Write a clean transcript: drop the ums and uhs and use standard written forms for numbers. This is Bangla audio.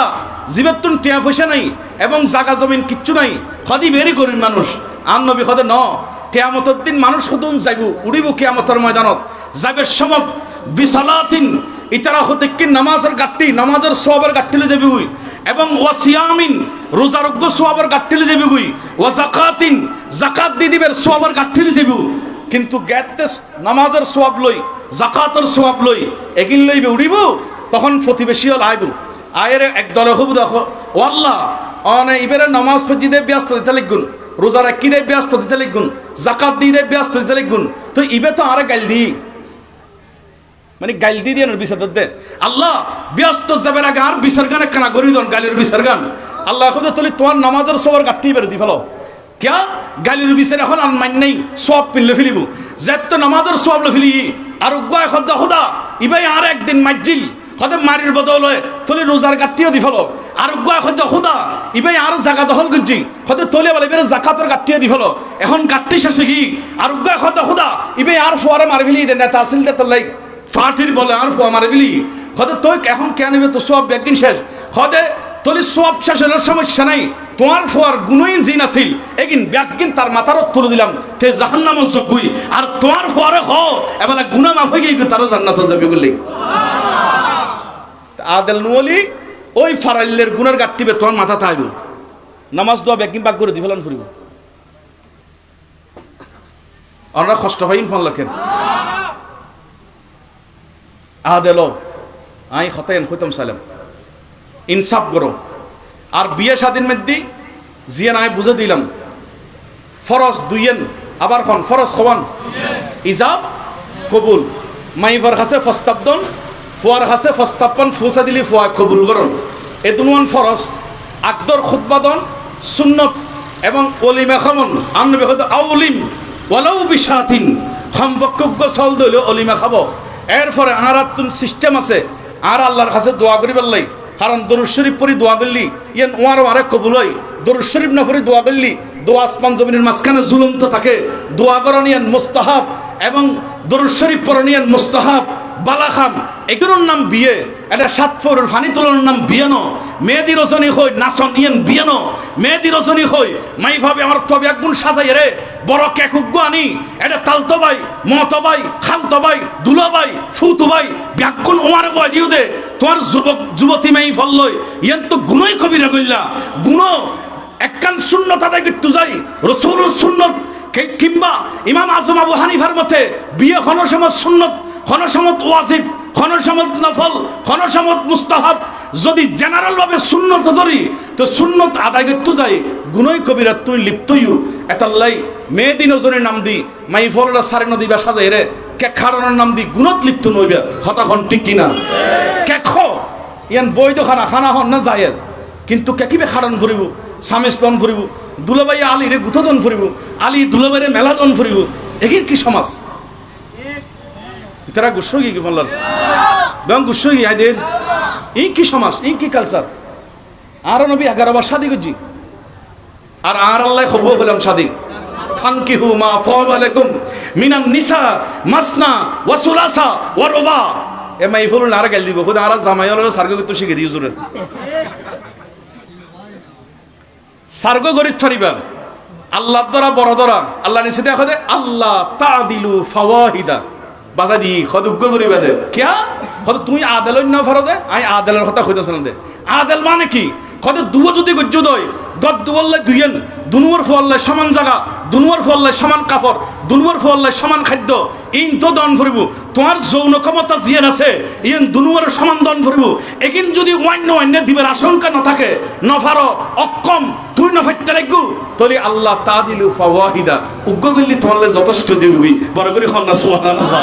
আল্লাহ জীবের টিয়া পয়সা নাই এবং জাগা জমিন কিচ্ছু নাই, খদি বেরি করেন মানুষ। আর নবী খদে ন কিয়ামতের দিন মানুষ হতুন যাইব, উড়িব কিয়ামতের ময়দানত যাইবে সমব বিসালাতিন ইতারা হতে কি নামাজের গাট্টি, নামাজের সওয়াবের গাট্টিলে যাবি হই, এবং ওয়াসিয়ামিন রোজারোগ্য সওয়াবের গাট্টিলে যাবি হই, ওয়া যাকাতিন যাকাত দি দিবের সওয়াবের গাট্টিলে যাবি। কিন্তু গেতে নামাজের সওয়াব লই, যাকাতের সওয়াব লই, এগিন লইবে উড়িব। তখন প্রতিবেশী হল আইব, আয়ের এক দলে হবু দেখো ও আল্লাহ অনে ইবেরে নামাজ ফজিদে ব্যস্ত দিতে লিখুন, রোজা রাখিদে ব্যস্ত দিতে লিখুন, যাকাত দিয়ে ব্যস্ত দিতে লিখুন, তো ইবে তো আরে গাইল দি মানে গাইল দি দিয়ে বিচার দে আল্লাহ ব্যস্ত যাবে আগে আর বিচার গান কেনা করি দন গালির বিচার গান। আল্লাহ এখন তুলি তোমার নামাজের সবার গাঠি বেড়ে দি ফেলো কিয়া গালির বিচার এখন আর মান নেই, সব পিনলে ফেলিব যেত নামাজের সব লে ফেলি আর উগ্গায় খদ্দা খোদা ইবাই আর একদিন মাইজিল হতে মারির বদলে তলি রোজার গাঠিও দি ফেলো আর উগ্গায় খদ্দা খোদা ইবাই আর জায়গা দখল করছি হতে তলে বলে এবারে জাকাতের গাঠিও দি ফেলো এখন গাঠি শেষে কি আর উগ্গায় খদ্দা খোদা ইবাই আর ফোয়ারে মারি ফেলি দে নেতা আসিল দে তোর লাই ফাটির বলে আর ফোয়া মারি ফেলি হতে তুই এখন কেন নিবে তো সব একদিন শেষ হতে তলি সব শেষ হওয়ার সমস্যা নাই, তোমার ফোয়ার গুণইন জিন আছিল এগিন ব্যাগিন তার মাথারও তুলে দিলাম তে জাহান্নামল চকুই আর তোমার ফোয়ারে হ এবেলা গুনাহ মাফ হয়ে গিয়ে তারও জান্নাতে যাবে বলি আদেল নুলি ওই ফারাইলের গুনার গাট্টিবে তোমার মাথা থাকবে নামাজ দোয়া ব্যাগিন বাগ করে দি ফেলান ফুরিব। আমরা কষ্ট পাইন ফোন লেখেন আদেল আই হতেন হইতাম সালাম ইনসাফ করো। আর বিয়ে স্বাধীন মেদি জিয়ান আয় বুঝে দিলাম ফরজ দুইয়েন আবার খন ফরজ খওয়ান ইজাব কবুল মাইভার কাছে ফস্তাবদন ফুয়ার কাছে ফস্তাবন ফুসা দিলি ফুয়া কবুল করুন এ দুনুয়ান ফরজ আকদর খুতবাদন সুন্নত এবং অলিমা খামন আনবে হয়তো আউলিম ওয়ালাউ বিশাতিন সম্পর্কজ্ঞ চল দইলে অলিমা খাব। এরপরে আর সিস্টেম আছে আর আল্লাহর কাছে দোয়া করি বললাই কারণ দরুদ শরীফ পড়ি দোয়া করলি ইয়ান ওয়ারও আরেক কবুল হয়, দরুদ শরীফ না পড়ি দোয়া করলি দোয়া আসমান জমিনের মাঝখানে ঝুলন্ত থাকে, দোয়া করণিয়ান মুস্তাহাব এবং দরুদ শরীফ পড়নিয়ান মুস্তাহাব। বালাখাম এগুলোর নাম বিয়ে, এটা সাতফরের ফানি তোলার নাম বিয়ানো, মেয়েদি রজনী হই নাচন ইয়ান বিয়ানো, মেয়েদি রজনী হই মাই ভাবে আমার তবে একগুণ সাজাই রে বড় কেকুগ্য আনি এটা তালতো ভাই মতো ভাই খালতো ভাই দুলা ভাই ফুতু ভাই ব্যাগুণ ওমার বয় দিও দে তোমার যুবক যুবতী মাই ফললই ইয়ান তো গুণই কবিরা কইলা গুণ একখান শূন্যতা দেখে একটু যাই রসুলের সুন্নত কিংবা ইমাম আজম আবু হানিফার মতে বিয়ে ক্ষণসমত সুন্নত ক্ষণসমত ওয়াজিব ক্ষণসমত নফল ক্ষণসমত মুস্তাহাব। যদি জেনারেল ভাবে সুন্নত ধরি তো সুন্নত আদায় করতে যাই গুণই কবিরা তুই লিপ্তইও এতাল্লাই মেয়েদি নজরের নাম দি মাই ফলরা সারে নদী বা সাজাই রে কে খারণের নাম দি গুণত লিপ্ত নইবে হতাখন ঠিক কিনা কে খ ইয়ান বৈধ খানা খানা হন না যায় কিন্তু কে কিবে খারণ ফুরিব সামেস্তন ফুরিব দুলাবাই আলী রে গুথদন ফুরিব আলী দুলাবাইরে মেলাদন ফুরিব এগির কি সমাজ তারা গুস্ব গিয়ে কি বললেন ব্যাং গুস্ব গিয়ে আইদের এই কি সমাজ এই কি কালচার। আর নবী 11 বার শাদী করছি আর আল্লাহ খবর বললাম শাদী ফানকিহু মা ফাওয়ালাকুম মিনান নিসা মাসনা ওয়া সুলাসা ওয়া রুবা এ মাই ফুল আর গাল দিব খোদা আর জামাই হলো সার্গ করতে শিখে দিও জোরে সার্গ গরিত ফারিবা আল্লাহ দ্বারা বড় দ্বারা আল্লাহ নিচে দেখো দে আল্লাহ তাদিলু ফাওয়াহিদা বাজা দি খদুগ্গ করিবা দে কিয়া খদ তুই আদেল না ফরো দে আই আদেলের কথা কইতাছ না দে আদেল মানে কি খদ দুও যদি গজ্জ দই গদ দুওয়াল্লাই দুইয়েন দুনুয়ার ফোয়াল্লাই সমান জায়গা দুনুয়ার ফোয়াল্লাই সমান কাপড় দুনুয়ার ফোয়াল্লাই সমান খাদ্য ইন তো দন ভরিব তোমার যৌন ক্ষমতা জিয়ান আছে ইন দুনুয়ার সমান দন ভরিব একিন যদি অন্য দিবের আশঙ্কা না থাকে নফারো অক্ষম তুই নফাইতে লাগু তলি আল্লাহ তাদিলু ফাওয়াহিদা উগ্গ গল্লি তোমার যথেষ্ট দিবি বড় করে হন না সুবহানাল্লাহ।